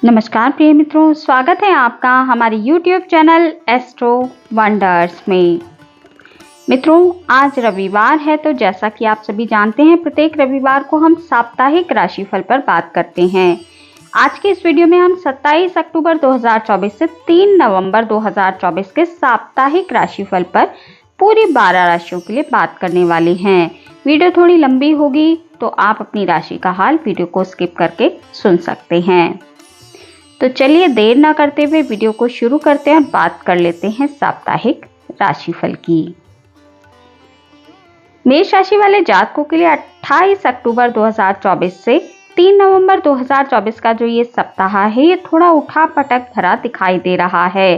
नमस्कार प्रिय मित्रों, स्वागत है आपका हमारे YouTube चैनल एस्ट्रो वंडर्स में। मित्रों, आज रविवार है, तो जैसा कि आप सभी जानते हैं, प्रत्येक रविवार को हम साप्ताहिक राशिफल पर बात करते हैं। आज के इस वीडियो में हम 27 अक्टूबर 2024 से 3 नवंबर 2024 के साप्ताहिक राशिफल पर पूरी 12 राशियों के लिए बात करने वाले हैं। वीडियो थोड़ी लंबी होगी, तो आप अपनी राशि का हाल वीडियो को स्किप करके सुन सकते हैं। तो चलिए देर ना करते हुए वीडियो को शुरू करते हैं और बात कर लेते हैं साप्ताहिक राशिफल की। मेष राशि वाले जातकों के लिए 28 अक्टूबर 2024 से 3 नवंबर 2024 का जो ये सप्ताह है, ये थोड़ा उठा पटक भरा दिखाई दे रहा है।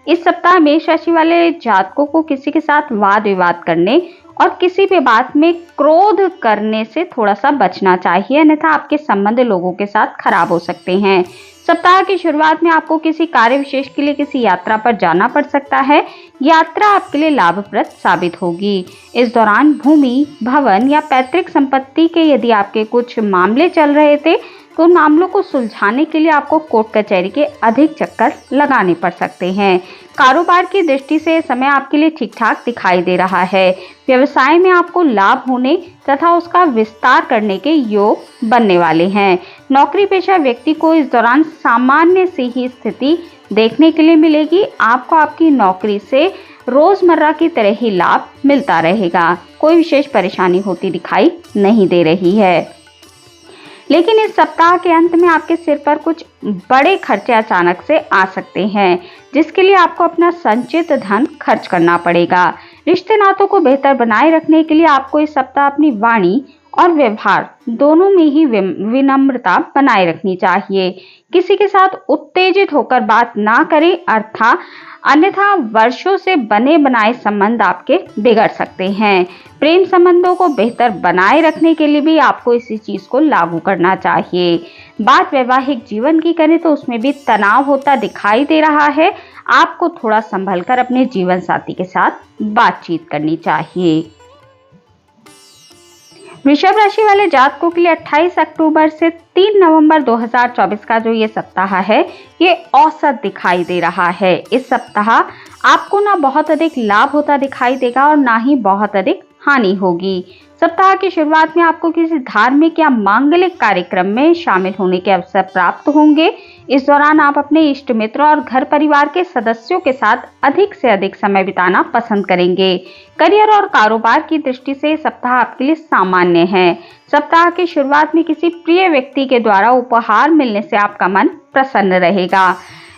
इस सप्ताह मेष राशि वाले जातकों को किसी के साथ वाद विवाद करने और किसी भी बात में क्रोध करने से थोड़ा सा बचना चाहिए, अन्यथा आपके संबंध लोगों के साथ खराब हो सकते हैं। सप्ताह की शुरुआत में आपको किसी कार्य विशेष के लिए किसी यात्रा पर जाना पड़ सकता है। यात्रा आपके लिए लाभप्रद साबित होगी। इस दौरान भूमि, भवन या पैतृक संपत्ति के यदि आपके कुछ मामले चल रहे थे, तो उन मामलों को सुलझाने के लिए आपको कोर्ट कचहरी के अधिक चक्कर लगाने पड़ सकते हैं। कारोबार की दृष्टि से समय आपके लिए ठीक ठाक दिखाई दे रहा है। व्यवसाय में आपको लाभ होने तथा उसका विस्तार करने के योग बनने वाले हैं। नौकरी पेशा व्यक्ति को इस दौरान सामान्य सी ही स्थिति देखने के लिए मिलेगी। आपको आपकी नौकरी से रोजमर्रा की तरह ही लाभ मिलता रहेगा। कोई विशेष परेशानी होती दिखाई नहीं दे रही है। लेकिन इस सप्ताह के अंत में आपके सिर पर कुछ बड़े खर्चे अचानक से आ सकते हैं, जिसके लिए आपको अपना संचित धन खर्च करना पड़ेगा। रिश्ते नातों को बेहतर बनाए रखने के लिए आपको इस सप्ताह अपनी वाणी और व्यवहार दोनों में ही विनम्रता बनाए रखनी चाहिए। किसी के साथ उत्तेजित होकर बात ना करें, अन्यथा वर्षों से बने बनाए संबंध आपके बिगड़ सकते हैं। प्रेम संबंधों को बेहतर बनाए रखने के लिए भी आपको इसी चीज को लागू करना चाहिए। बात वैवाहिक जीवन की करें तो उसमें भी तनाव होता दिखाई दे रहा है। आपको थोड़ा संभल कर अपने जीवन साथी के साथ बातचीत करनी चाहिए। वृषभ राशि वाले जातकों के लिए 28 अक्टूबर से 3 नवंबर 2024 का जो ये सप्ताह है, ये औसत दिखाई दे रहा है। इस सप्ताह आपको ना बहुत अधिक लाभ होता दिखाई देगा और ना ही बहुत अधिक हानि होगी। सप्ताह की शुरुआत में आपको किसी धार्मिक या मांगलिक कार्यक्रम में शामिल होने के अवसर प्राप्त होंगे। इस दौरान आप अपने इष्ट मित्र और घर परिवार के सदस्यों के साथ अधिक से अधिक समय बिताना पसंद करेंगे। करियर और कारोबार की दृष्टि से सप्ताह आपके लिए सामान्य है। सप्ताह की शुरुआत में किसी प्रिय व्यक्ति के द्वारा उपहार मिलने से आपका मन प्रसन्न रहेगा।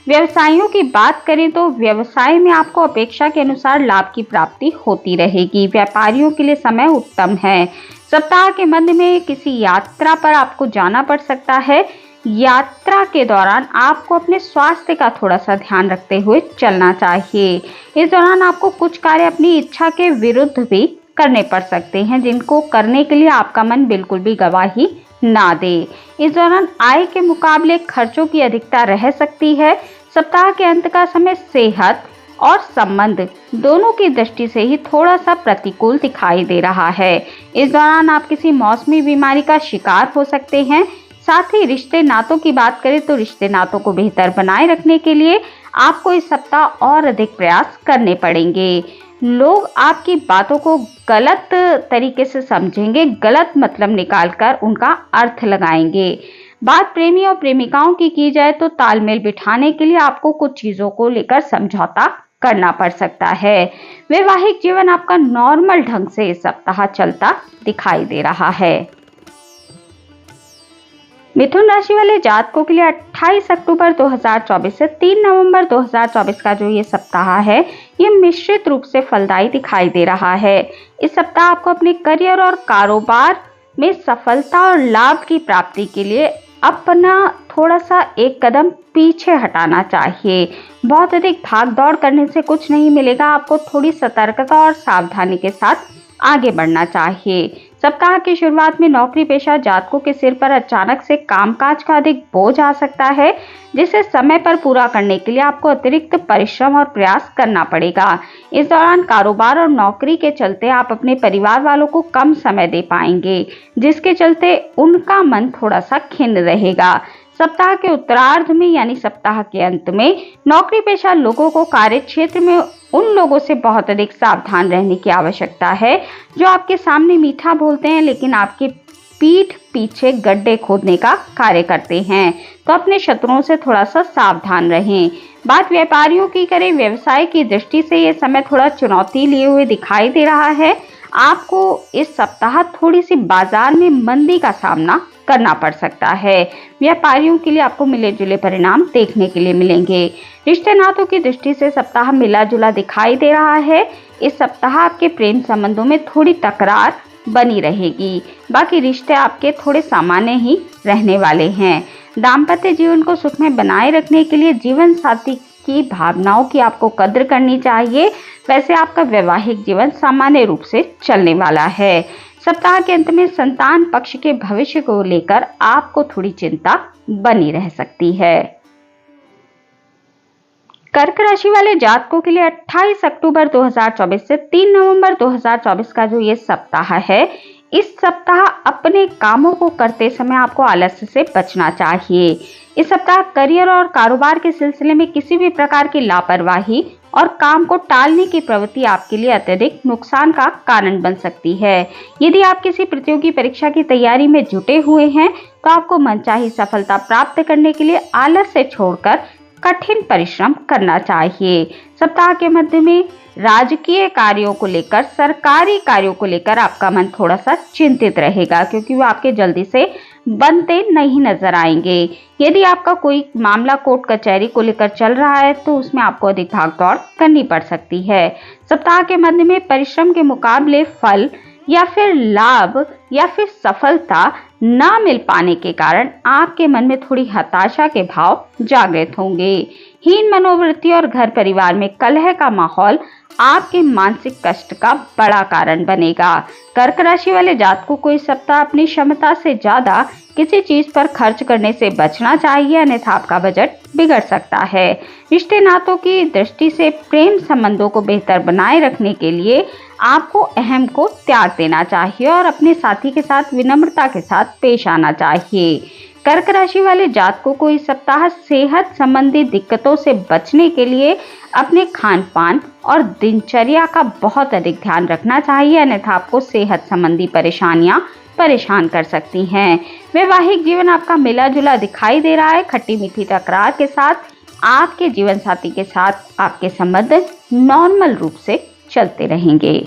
व्यवसायियों की बात करें तो व्यवसाय में आपको अपेक्षा के अनुसार लाभ की प्राप्ति होती रहेगी। व्यापारियों के लिए समय उत्तम है। सप्ताह के मध्य में किसी यात्रा पर आपको जाना पड़ सकता है। यात्रा के दौरान आपको अपने स्वास्थ्य का थोड़ा सा ध्यान रखते हुए चलना चाहिए। इस दौरान आपको कुछ कार्य अपनी इच्छा के विरुद्ध भी करने पड़ सकते हैं, जिनको करने के लिए आपका मन बिल्कुल भी गवाही ना दे। इस दौरान आय के मुकाबले खर्चों की अधिकता रह सकती है। सप्ताह के अंत का समय सेहत और संबंध दोनों की दृष्टि से ही थोड़ा सा प्रतिकूल दिखाई दे रहा है। इस दौरान आप किसी मौसमी बीमारी का शिकार हो सकते हैं। साथ ही रिश्ते नातों की बात करें तो रिश्ते नातों को बेहतर बनाए रखने के लिए आपको इस सप्ताह और अधिक प्रयास करने पड़ेंगे। लोग आपकी बातों को गलत तरीके से समझेंगे, गलत मतलब निकालकर उनका अर्थ लगाएंगे। बात प्रेमी और प्रेमिकाओं की जाए तो तालमेल बिठाने के लिए आपको कुछ चीजों को लेकर समझौता करना पड़ सकता है। वैवाहिक जीवन आपका नॉर्मल ढंग से इस सप्ताह चलता दिखाई दे रहा है। मिथुन राशि वाले जातकों के लिए 28 अक्टूबर 2024 से 3 नवंबर 2024 का जो ये सप्ताह है, ये मिश्रित रूप से फलदायी दिखाई दे रहा है। इस सप्ताह आपको अपने करियर और कारोबार में सफलता और लाभ की प्राप्ति के लिए अपना थोड़ा सा एक कदम पीछे हटाना चाहिए। बहुत अधिक भाग दौड़ करने से कुछ नहीं मिलेगा। आपको थोड़ी सतर्कता और सावधानी के साथ आगे बढ़ना चाहिए। सप्ताह की शुरुआत में नौकरी पेशा जातकों के सिर पर अचानक से कामकाज का अधिक बोझ आ सकता है, जिसे समय पर पूरा करने के लिए आपको अतिरिक्त परिश्रम और प्रयास करना पड़ेगा। इस दौरान कारोबार और नौकरी के चलते आप अपने परिवार वालों को कम समय दे पाएंगे, जिसके चलते उनका मन थोड़ा सा खिन्न रहेगा। सप्ताह के उत्तरार्ध में यानी सप्ताह के अंत में नौकरी पेशा लोगों को कार्य क्षेत्र में उन लोगों से बहुत अधिक सावधान रहने की आवश्यकता है जो आपके सामने मीठा बोलते हैं लेकिन आपके पीठ पीछे गड्ढे खोदने का कार्य करते हैं। तो अपने शत्रुओं से थोड़ा सा सावधान रहें। बात व्यापारियों की करें, व्यवसाय की दृष्टि से ये समय थोड़ा चुनौती लिए हुए दिखाई दे रहा है। आपको इस सप्ताह थोड़ी सी बाजार में मंदी का सामना करना पड़ सकता है। व्यापारियों के लिए आपको मिले जुले परिणाम देखने के लिए मिलेंगे। रिश्ते नातों की दृष्टि से सप्ताह मिला जुला दिखाई दे रहा है। इस सप्ताह आपके प्रेम संबंधों में थोड़ी तकरार बनी रहेगी। बाकी रिश्ते आपके थोड़े सामान्य ही रहने वाले हैं। दाम्पत्य जीवन को सुख में बनाए रखने के लिए जीवन साथी की भावनाओं की आपको कद्र करनी चाहिए। वैसे आपका वैवाहिक जीवन सामान्य रूप से चलने वाला है। सप्ताह के अंत में संतान पक्ष के भविष्य को लेकर आपको थोड़ी चिंता बनी रह सकती है। कर्क राशि वाले जातकों के लिए 28 अक्टूबर 2024 से 3 नवंबर 2024 का जो ये सप्ताह है, इस सप्ताह अपने कामों को करते समय आपको आलस्य से बचना चाहिए। इस सप्ताह करियर और कारोबार के सिलसिले में किसी भी प्रकार की लापरवाही और काम को टालने की प्रवृत्ति आपके लिए अत्यधिक नुकसान का कारण बन सकती है। यदि आप किसी प्रतियोगी परीक्षा की तैयारी में जुटे हुए हैं तो आपको मनचाही सफलता प्राप्त करने के लिए आलस्य छोड़कर कठिन परिश्रम करना चाहिए। सप्ताह के मध्य में राजकीय कार्यों को लेकर, सरकारी कार्यों को लेकर आपका मन थोड़ा सा चिंतित रहेगा क्योंकि वो आपके जल्दी से बनते नहीं नजर आएंगे। यदि आपका कोई मामला कोर्ट कचहरी को लेकर चल रहा है तो उसमें आपको अधिक भागदौड़ करनी पड़ सकती है। सप्ताह के मध्य में परिश्रम के मुकाबले फल या फिर लाभ या फिर सफलता न मिल पाने के कारण आपके मन में थोड़ी हताशा के भाव जागृत होंगे। हीन मनोवृत्ति और घर परिवार में कलह का माहौल आपके मानसिक कष्ट का बड़ा कारण बनेगा। कर्क राशि वाले जातकों को इस सप्ताह अपनी क्षमता से ज्यादा किसी चीज पर खर्च करने से बचना चाहिए, अन्यथा आपका बजट बिगड़ सकता है। रिश्ते नातों की दृष्टि से प्रेम संबंधों को बेहतर बनाए रखने के लिए आपको अहम को त्याग देना चाहिए और अपने साथी के साथ विनम्रता के साथ पेश आना चाहिए। कर्क राशि वाले जातकों को इस सप्ताह सेहत संबंधी दिक्कतों से बचने के लिए अपने खान पान और दिनचर्या का बहुत अधिक ध्यान रखना चाहिए, अन्यथा आपको सेहत संबंधी परेशानियां परेशान कर सकती हैं। वैवाहिक जीवन आपका मिला जुला दिखाई दे रहा है। खट्टी मीठी तकरार के साथ आपके जीवन साथी के साथ आपके संबंध नॉर्मल रूप से चलते रहेंगे।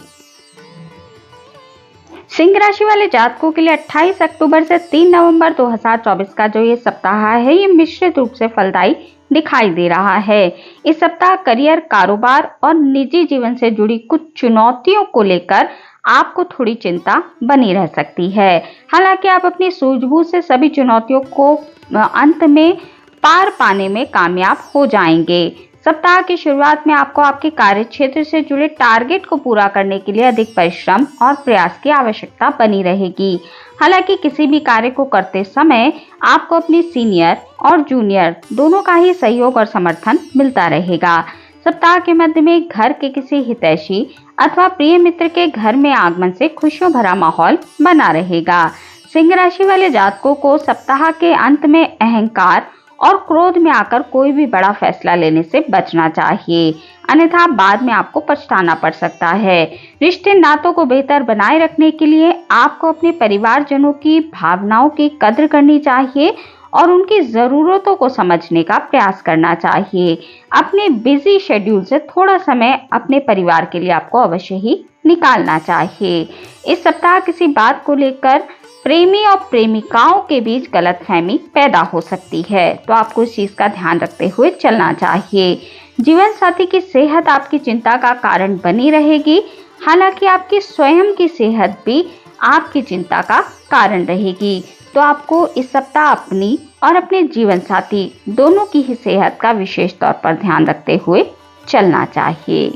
सिंह राशि वाले जातकों के लिए 28 अक्टूबर से 3 नवंबर 2024 का जो ये सप्ताह है, ये मिश्रित रूप से फलदायी दिखाई दे रहा है। इस सप्ताह करियर, कारोबार और निजी जीवन से जुड़ी कुछ चुनौतियों को लेकर आपको थोड़ी चिंता बनी रह सकती है। हालांकि आप अपनी सूझबूझ से सभी चुनौतियों को अंत में पार पाने में कामयाब हो जाएंगे। सप्ताह की शुरुआत में आपको आपके कार्य क्षेत्र से जुड़े टारगेट को पूरा करने के लिए अधिक परिश्रम और प्रयास की आवश्यकता बनी रहेगी। हालांकि किसी भी कार्य को करते समय आपको अपने सीनियर और जूनियर दोनों का ही सहयोग और समर्थन मिलता रहेगा। सप्ताह के मध्य में घर के किसी हितैषी अथवा प्रिय मित्र के घर में आगमन से खुशियों भरा माहौल बना रहेगा। सिंह राशि वाले जातकों को सप्ताह के अंत में अहंकार और क्रोध में आकर कोई भी बड़ा फैसला लेने से बचना चाहिए, अन्यथा बाद में आपको पछताना पड़ सकता है। रिश्ते नातों को बेहतर बनाए रखने के लिए आपको अपने परिवारजनों की भावनाओं की कद्र करनी चाहिए और उनकी जरूरतों को समझने का प्रयास करना चाहिए। अपने बिजी शेड्यूल से थोड़ा समय अपने परिवार के लिए आपको अवश्य ही निकालना चाहिए। इस सप्ताह किसी बात को लेकर प्रेमी और प्रेमिकाओं के बीच गलतफहमी पैदा हो सकती है, तो आपको इस चीज का ध्यान रखते हुए चलना चाहिए। जीवन साथी की सेहत आपकी चिंता का कारण बनी रहेगी। हालांकि आपकी स्वयं की सेहत भी आपकी चिंता का कारण रहेगी, तो आपको इस सप्ताह अपनी और अपने जीवन साथी दोनों की ही सेहत का विशेष तौर पर ध्यान रखते हुए चलना चाहिए।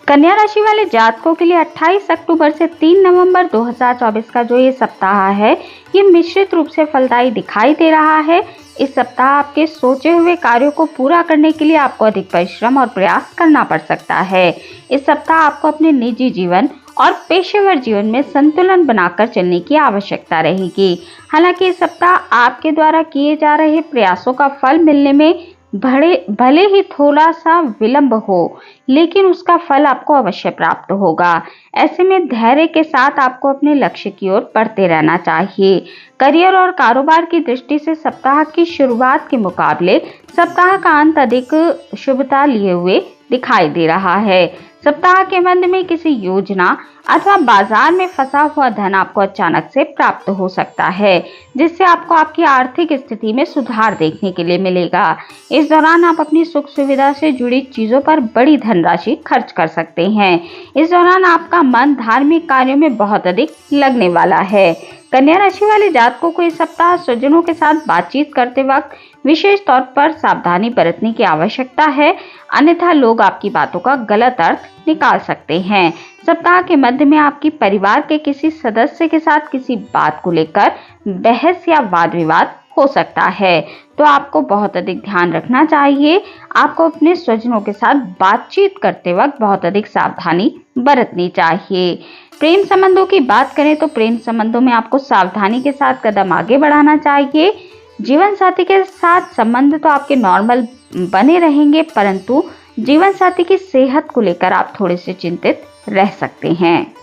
कन्या राशि वाले जातकों के लिए 28 अक्टूबर से 3 नवंबर 2024 का जो ये सप्ताह है, ये मिश्रित रूप से फलदायी दिखाई दे रहा है। इस सप्ताह आपके सोचे हुए कार्यों को पूरा करने के लिए आपको अधिक परिश्रम और प्रयास करना पड़ सकता है। इस सप्ताह आपको अपने निजी जीवन और पेशेवर जीवन में संतुलन बनाकर चलने की आवश्यकता रहेगी। हालांकि इस सप्ताह आपके द्वारा किए जा रहे प्रयासों का फल मिलने में भले ही थोड़ा सा विलंब हो, लेकिन उसका फल आपको अवश्य प्राप्त होगा। ऐसे में धैर्य के साथ आपको अपने लक्ष्य की ओर बढ़ते रहना चाहिए। करियर और कारोबार की दृष्टि से सप्ताह की शुरुआत के मुकाबले सप्ताह का अंत अधिक शुभता लिए हुए दिखाई दे रहा है। सप्ताह के अंत में किसी योजना अथवा बाजार में फंसा हुआ धन आपको अचानक से प्राप्त हो सकता है, जिससे आपको आपकी आर्थिक स्थिति में सुधार देखने के लिए मिलेगा। इस दौरान आप अपनी सुख सुविधा से जुड़ी चीजों पर बड़ी धनराशि खर्च कर सकते हैं। इस दौरान आपका मन धार्मिक कार्यों में बहुत अधिक लगने वाला है। कन्या राशि वाले जातकों को इस सप्ताह स्वजनों के साथ बातचीत करते वक्त विशेष तौर पर सावधानी बरतने की आवश्यकता है, अन्यथा लोग आपकी बातों का गलत अर्थ निकाल सकते हैं। सप्ताह के मध्य में आपकी परिवार के किसी सदस्य के साथ किसी बात को लेकर बहस या वाद विवाद हो सकता है, तो आपको बहुत अधिक ध्यान रखना चाहिए। आपको अपने स्वजनों के साथ बातचीत करते वक्त बहुत अधिक सावधानी बरतनी चाहिए। प्रेम संबंधों की बात करें तो प्रेम संबंधों में आपको सावधानी के साथ कदम आगे बढ़ाना चाहिए। जीवन साथी के साथ संबंध तो आपके नॉर्मल बने रहेंगे, परंतु जीवन साथी की सेहत को लेकर आप थोड़े से चिंतित रह सकते हैं।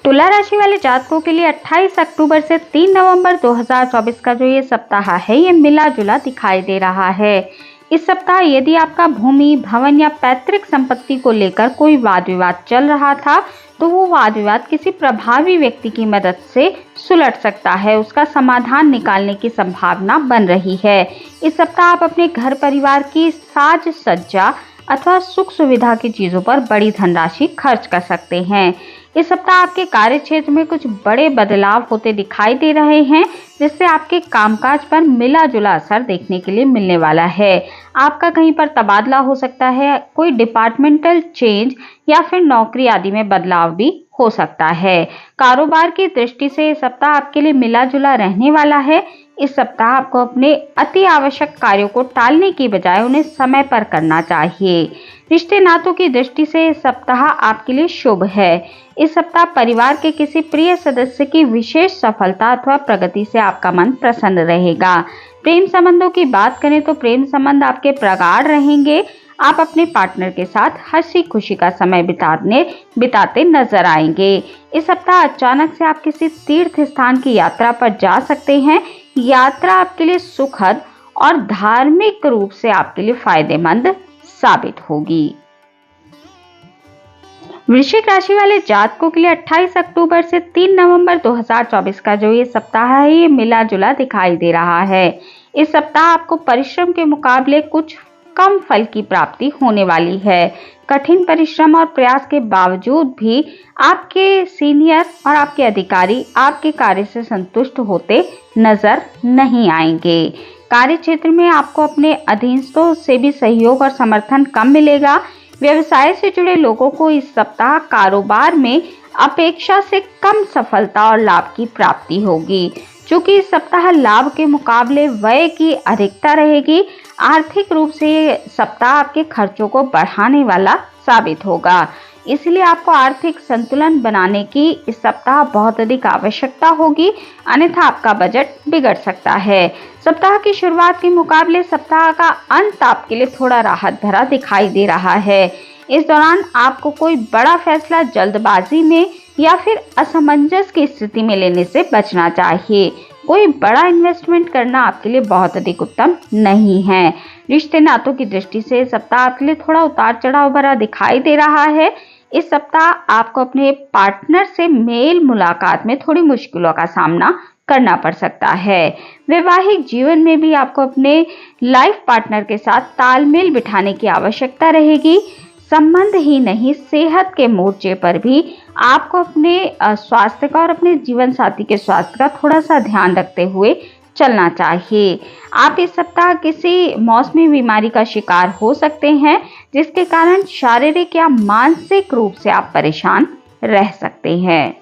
तुला राशि वाले जातकों के लिए 28 अक्टूबर से 3 नवंबर 2024 का जो ये सप्ताह है, ये मिला जुला दिखाई दे रहा है। इस सप्ताह यदि आपका भूमि, भवन या पैतृक संपत्ति को लेकर कोई वाद विवाद चल रहा था, तो वो वाद विवाद किसी प्रभावी व्यक्ति की मदद से सुलझ सकता है। उसका समाधान निकालने की संभावना बन रही है। इस सप्ताह आप अपने घर परिवार की साज सज्जा अथवा सुख सुविधा की चीजों पर बड़ी धनराशि खर्च कर सकते हैं। इस सप्ताह आपके कार्य क्षेत्र में कुछ बड़े बदलाव होते दिखाई दे रहे हैं, जिससे आपके कामकाज पर मिला जुला असर देखने के लिए मिलने वाला है। आपका कहीं पर तबादला हो सकता है, कोई डिपार्टमेंटल चेंज या फिर नौकरी आदि में बदलाव भी हो सकता है। कारोबार की दृष्टि से इस सप्ताह आपके लिए मिला जुला रहने वाला है। इस सप्ताह आपको अपने अति आवश्यक कार्यों को टालने की बजाय उन्हें समय पर करना चाहिए। रिश्ते नातों की दृष्टि से इस सप्ताह आपके लिए शुभ है। इस सप्ताह परिवार के किसी प्रिय सदस्य की विशेष सफलता अथवा प्रगति से आपका मन प्रसन्न रहेगा। प्रेम संबंधों की बात करें तो प्रेम संबंध आपके प्रगाढ़ रहेंगे। आप अपने पार्टनर के साथ हंसी खुशी का समय बिताते नजर आएंगे। इस सप्ताह अचानक से आप किसी तीर्थ स्थान की यात्रा पर जा सकते हैं। यात्रा आपके लिए सुखद और धार्मिक रूप से आपके लिए फायदेमंद साबित होगी। वृश्चिक राशि वाले जातकों के लिए 28 अक्टूबर से 3 नवंबर 2024 का जो ये सप्ताह है, ये मिला जुला दिखाई दे रहा है। इस सप्ताह आपको परिश्रम के मुकाबले कुछ कम फल की प्राप्ति होने वाली है। कठिन परिश्रम और प्रयास के बावजूद भी आपके सीनियर और आपके अधिकारी आपके कार्य से संतुष्ट होते नजर नहीं आएंगे। कार्य क्षेत्र में आपको अपने अधीनस्थों से भी सहयोग और समर्थन कम मिलेगा। व्यवसाय से जुड़े लोगों को इस सप्ताह कारोबार में अपेक्षा से कम सफलता और लाभ की प्राप्ति होगी। चूंकि इस सप्ताह लाभ के मुकाबले व्यय की अधिकता रहेगी, आर्थिक रूप से ये सप्ताह आपके खर्चों को बढ़ाने वाला साबित होगा। इसलिए आपको आर्थिक संतुलन बनाने की इस सप्ताह बहुत अधिक आवश्यकता होगी, अन्यथा आपका बजट बिगड़ सकता है। सप्ताह की शुरुआत के मुकाबले सप्ताह का अंत आपके लिए थोड़ा राहत भरा दिखाई दे रहा है। इस दौरान आपको कोई बड़ा फैसला जल्दबाजी में या फिर असमंजस की स्थिति में लेने से बचना चाहिए। कोई बड़ा इन्वेस्टमेंट करना आपके लिए बहुत अधिक उत्तम नहीं है। रिश्ते नातों की दृष्टि से सप्ताह आपके लिए थोड़ा उतार चढ़ाव भरा दिखाई दे रहा है। इस सप्ताह आपको अपने पार्टनर से मेल मुलाकात में थोड़ी मुश्किलों का सामना करना पड़ सकता है। वैवाहिक जीवन में भी आपको अपने लाइफ पार्टनर के साथ तालमेल बिठाने की आवश्यकता रहेगी। संबंध ही नहीं, सेहत के मोर्चे पर भी आपको अपने स्वास्थ्य का और अपने जीवन साथी के स्वास्थ्य का थोड़ा सा ध्यान रखते हुए चलना चाहिए। आप इस सप्ताह किसी मौसमी बीमारी का शिकार हो सकते हैं, जिसके कारण शारीरिक या मानसिक रूप से आप परेशान रह सकते हैं।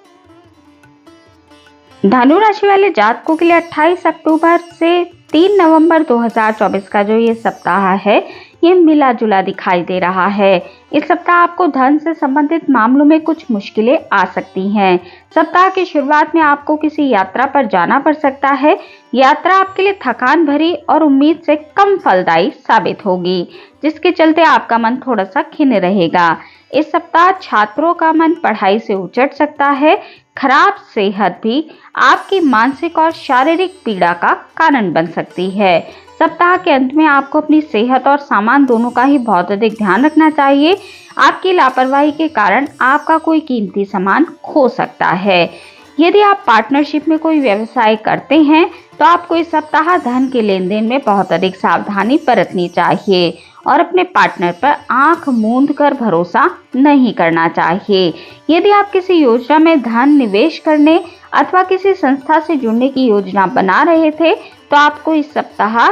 धनु राशि वाले जातकों के लिए 28 अक्टूबर से 3 नवंबर 2024 का जो ये सप्ताह है, ये मिला जुला दिखाई दे रहा है। इस सप्ताह आपको धन से संबंधित मामलों में कुछ मुश्किलें आ सकती हैं। सप्ताह की शुरुआत में आपको किसी यात्रा पर जाना पड़ सकता है। यात्रा आपके लिए थकान भरी और उम्मीद से कम फलदायी साबित होगी, जिसके चलते आपका मन थोड़ा सा खिन्न रहेगा। इस सप्ताह छात्रों का मन पढ़ाई से उचट सकता है। खराब सेहत भी आपकी मानसिक और शारीरिक पीड़ा का कारण बन सकती है। सप्ताह के अंत में आपको अपनी सेहत और सामान दोनों का ही बहुत अधिक ध्यान रखना चाहिए। आपकी लापरवाही के कारण आपका कोई कीमती सामान खो सकता है। यदि आप पार्टनरशिप में कोई व्यवसाय करते हैं तो आपको इस सप्ताह धन के लेन देन में बहुत अधिक सावधानी बरतनी चाहिए और अपने पार्टनर पर आंख मूंद कर भरोसा नहीं करना चाहिए। यदि आप किसी योजना में धन निवेश करने अथवा किसी संस्था से जुड़ने की योजना बना रहे थे तो आपको इस सप्ताह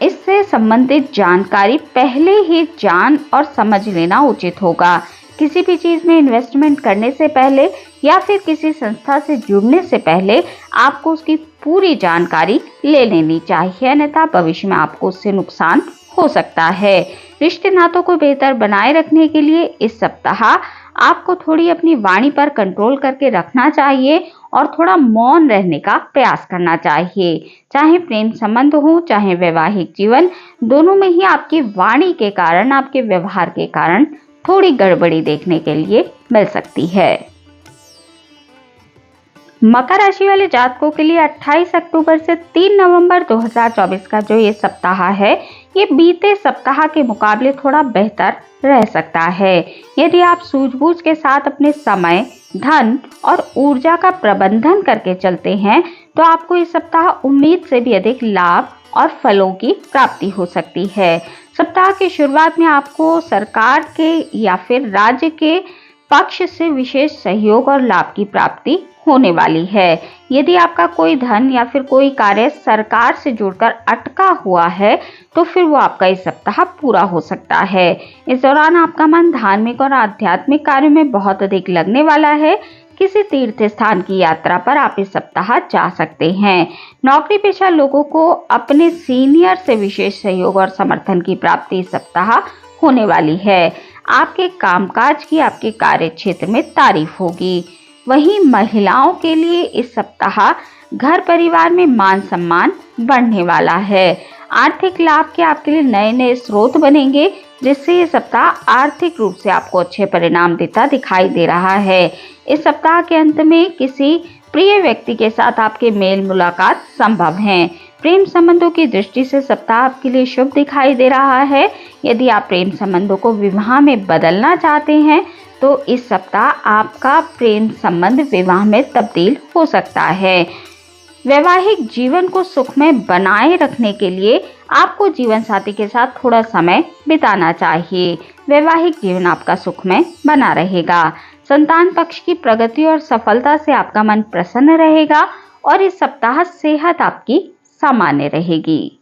इससे संबंधित जानकारी पहले ही जान और समझ लेना उचित होगा। किसी भी चीज में इन्वेस्टमेंट करने से पहले या फिर किसी संस्था से जुड़ने से पहले आपको उसकी पूरी जानकारी ले लेनी चाहिए, अन्यथा भविष्य में आपको उससे नुकसान हो सकता है। रिश्ते नातों को बेहतर बनाए रखने के लिए इस सप्ताह आपको थोड़ी अपनी वाणी पर कंट्रोल करके रखना चाहिए और थोड़ा मौन रहने का प्रयास करना चाहिए। चाहे प्रेम संबंध हो चाहे वैवाहिक जीवन, दोनों में ही आपकी वाणी के कारण, आपके व्यवहार के कारण थोड़ी गड़बड़ी देखने के लिए मिल सकती है। मकर राशि वाले जातकों के लिए 28 अक्टूबर से 3 नवंबर 2024 का जो ये सप्ताह है, ये बीते सप्ताह के मुकाबले थोड़ा बेहतर रह सकता है। यदि आप सूझबूझ के साथ अपने समय, धन और ऊर्जा का प्रबंधन करके चलते हैं तो आपको इस सप्ताह उम्मीद से भी अधिक लाभ और फलों की प्राप्ति हो सकती है। सप्ताह की शुरुआत में आपको सरकार के या फिर राज्य के पक्ष से विशेष सहयोग और लाभ की प्राप्ति होने वाली है। यदि आपका कोई धन या फिर कोई कार्य सरकार से जुड़कर अटका हुआ है तो फिर वो आपका इस सप्ताह पूरा हो सकता है। इस दौरान आपका मन धार्मिक और आध्यात्मिक कार्यों में बहुत अधिक लगने वाला है। किसी तीर्थ स्थान की यात्रा पर आप इस सप्ताह जा सकते हैं। नौकरी पेशा लोगों को अपने सीनियर से विशेष सहयोग और समर्थन की प्राप्ति इस सप्ताह होने वाली है। आपके कामकाज की आपके कार्य क्षेत्र में तारीफ होगी। वहीं महिलाओं के लिए इस सप्ताह घर परिवार में मान सम्मान बढ़ने वाला है। आर्थिक लाभ के आपके लिए नए नए स्रोत बनेंगे, जिससे ये सप्ताह आर्थिक रूप से आपको अच्छे परिणाम देता दिखाई दे रहा है। इस सप्ताह के अंत में किसी प्रिय व्यक्ति के साथ आपके मेल मुलाकात संभव है। प्रेम संबंधों की दृष्टि से सप्ताह आपके लिए शुभ दिखाई दे रहा है। यदि आप प्रेम संबंधों को विवाह में बदलना चाहते हैं तो इस सप्ताह आपका प्रेम संबंध विवाह में तब्दील हो सकता है। वैवाहिक जीवन को सुखमय बनाए रखने के लिए आपको जीवन साथी के साथ थोड़ा समय बिताना चाहिए। वैवाहिक जीवन आपका सुखमय बना रहेगा। संतान पक्ष की प्रगति और सफलता से आपका मन प्रसन्न रहेगा और इस सप्ताह सेहत आपकी सामान्य रहेगी।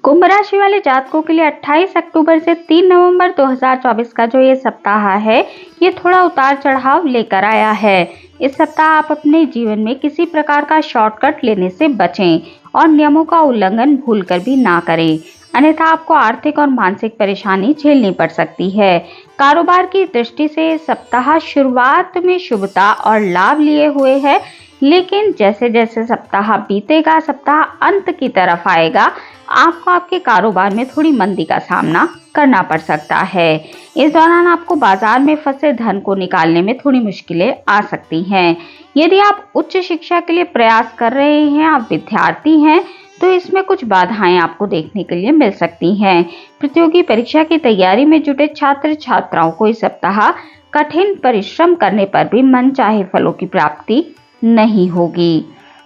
कुंभ राशि वाले जातकों के लिए 28 अक्टूबर से 3 नवंबर 2024 का जो ये सप्ताह है, ये थोड़ा उतार चढ़ाव लेकर आया है। इस सप्ताह आप अपने जीवन में किसी प्रकार का शॉर्टकट लेने से बचें और नियमों का उल्लंघन भूलकर भी ना करें, अन्यथा आपको आर्थिक और मानसिक परेशानी झेलनी पड़ सकती है। कारोबार की दृष्टि से सप्ताह शुरुआत में शुभता और लाभ लिए हुए है, लेकिन जैसे जैसे सप्ताह बीतेगा, सप्ताह अंत की तरफ आएगा, आपको आपके कारोबार में थोड़ी मंदी का सामना करना पड़ सकता है। इस दौरान आपको बाजार में फंसे धन को निकालने में थोड़ी मुश्किलें आ सकती हैं। यदि आप उच्च शिक्षा के लिए प्रयास कर रहे हैं, आप विद्यार्थी हैं, तो इसमें कुछ बाधाएं आपको देखने के लिए मिल सकती हैं। प्रतियोगी परीक्षा की तैयारी में जुटे छात्र छात्राओं को इस सप्ताह कठिन परिश्रम करने पर भी मनचाहे फलों की प्राप्ति नहीं होगी।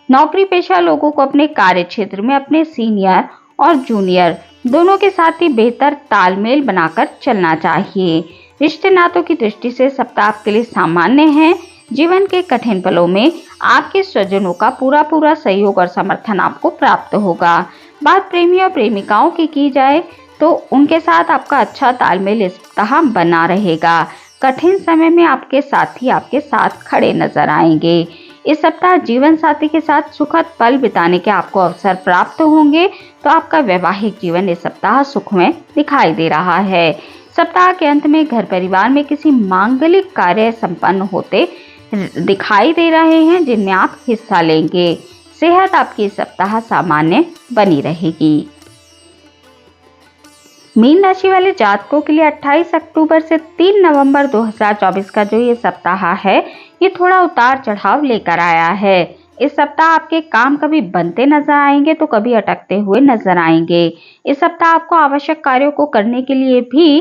नौकरी पेशा लोगों को अपने कार्य क्षेत्र में अपने सीनियर और जूनियर दोनों के साथ ही बेहतर तालमेल बनाकर चलना चाहिए। रिश्ते नातों की दृष्टि से सप्ताह आपके लिए सामान्य है। जीवन के कठिन पलों में आपके स्वजनों का पूरा सहयोग और समर्थन आपको प्राप्त होगा। बात प्रेमी और प्रेमिकाओं की जाए तो उनके साथ आपका अच्छा तालमेल इस सप्ताह बना रहेगा। कठिन समय में आपके साथी आपके साथ खड़े नजर आएंगे। इस सप्ताह जीवन साथी के साथ सुखद पल बिताने के आपको अवसर प्राप्त होंगे, तो आपका वैवाहिक जीवन इस सप्ताह सुखमय दिखाई दे रहा है। सप्ताह के अंत में घर परिवार में किसी मांगलिक कार्य संपन्न होते दिखाई दे रहे हैं, जिनमें आप हिस्सा लेंगे। सेहत आपकी इस सप्ताह सामान्य बनी रहेगी। मीन राशि वाले जातकों के लिए 28 अक्टूबर से 3 नवंबर 2024 का जो ये सप्ताह है, ये थोड़ा उतार चढ़ाव लेकर आया है। इस सप्ताह आपके काम कभी बनते नजर आएंगे तो कभी अटकते हुए नजर आएंगे। इस सप्ताह आपको आवश्यक कार्यों को करने के लिए भी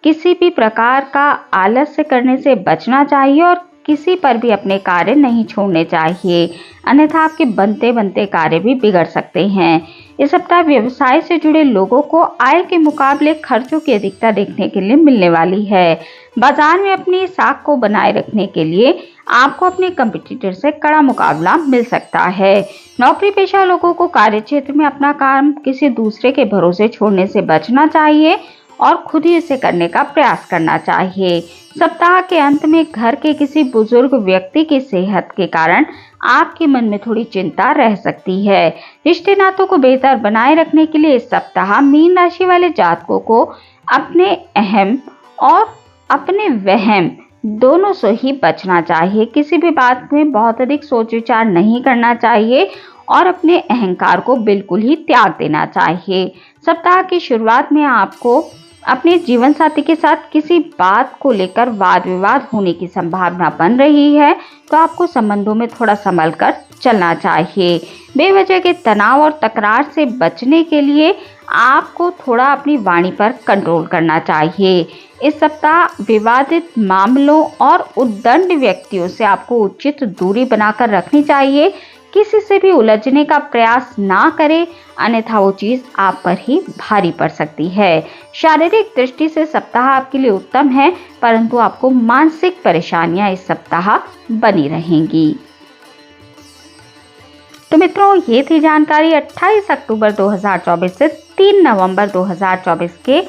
किसी भी प्रकार का आलस्य करने से बचना चाहिए और किसी पर भी अपने कार्य नहीं छोड़ने चाहिए, अन्यथा आपके बनते बनते कार्य भी बिगड़ सकते हैं। इस सप्ताह व्यवसाय से जुड़े लोगों को आय के मुकाबले खर्चों की अधिकता देखने के लिए मिलने वाली है। बाजार में अपनी साख को बनाए रखने के लिए आपको अपने कंपटीटर से कड़ा मुकाबला मिल सकता है। नौकरी पेशा लोगों को कार्य क्षेत्र में अपना काम किसी दूसरे के भरोसे छोड़ने से बचना चाहिए और खुद ही इसे करने का प्रयास करना चाहिए। सप्ताह के अंत में घर के किसी बुजुर्ग व्यक्ति की सेहत के कारण आपके मन में थोड़ी चिंता रह सकती है। रिश्ते नातों को बेहतर बनाए रखने के लिए इस सप्ताह मीन राशि वाले जातकों को अपने अहम और अपने वहम दोनों से ही बचना चाहिए। किसी भी बात में बहुत अधिक सोच विचार नहीं करना चाहिए और अपने अहंकार को बिल्कुल ही त्याग देना चाहिए। सप्ताह की शुरुआत में आपको अपने जीवन साथी के साथ किसी बात को लेकर वाद विवाद होने की संभावना बन रही है, तो आपको संबंधों में थोड़ा संभल कर चलना चाहिए। बेवजह के तनाव और तकरार से बचने के लिए आपको थोड़ा अपनी वाणी पर कंट्रोल करना चाहिए। इस सप्ताह विवादित मामलों और उद्दंड व्यक्तियों से आपको उचित दूरी बनाकर रखनी चाहिए। किसी से भी उलझने का प्रयास ना करें, अन्यथा वो चीज आप पर ही भारी पड़ सकती है। शारीरिक दृष्टि से सप्ताह आपके लिए उत्तम है, परंतु आपको मानसिक परेशानियां इस सप्ताह बनी रहेंगी। तो मित्रों, ये थी जानकारी 28 अक्टूबर 2024 से 3 नवंबर 2024 के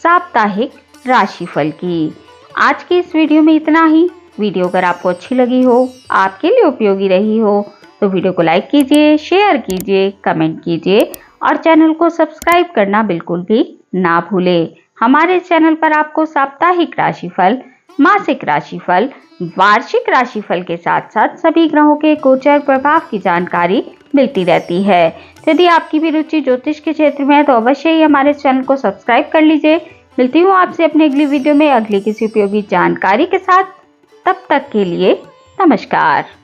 साप्ताहिक राशिफल की। आज की इस वीडियो में इतना ही। वीडियो अगर आपको अच्छी लगी हो, आपके लिए उपयोगी रही हो, तो वीडियो को लाइक कीजिए, शेयर कीजिए, कमेंट कीजिए और चैनल को सब्सक्राइब करना बिल्कुल भी ना भूलें। हमारे चैनल पर आपको साप्ताहिक राशिफल, मासिक राशिफल, वार्षिक राशिफल के साथ साथ सभी ग्रहों के गोचर प्रभाव की जानकारी मिलती रहती है। यदि आपकी भी रुचि ज्योतिष के क्षेत्र में है तो अवश्य ही हमारे चैनल को सब्सक्राइब कर लीजिए। मिलती हूँ आपसे अपने अगली वीडियो में अगली किसी उपयोगी जानकारी के साथ। तब तक के लिए नमस्कार।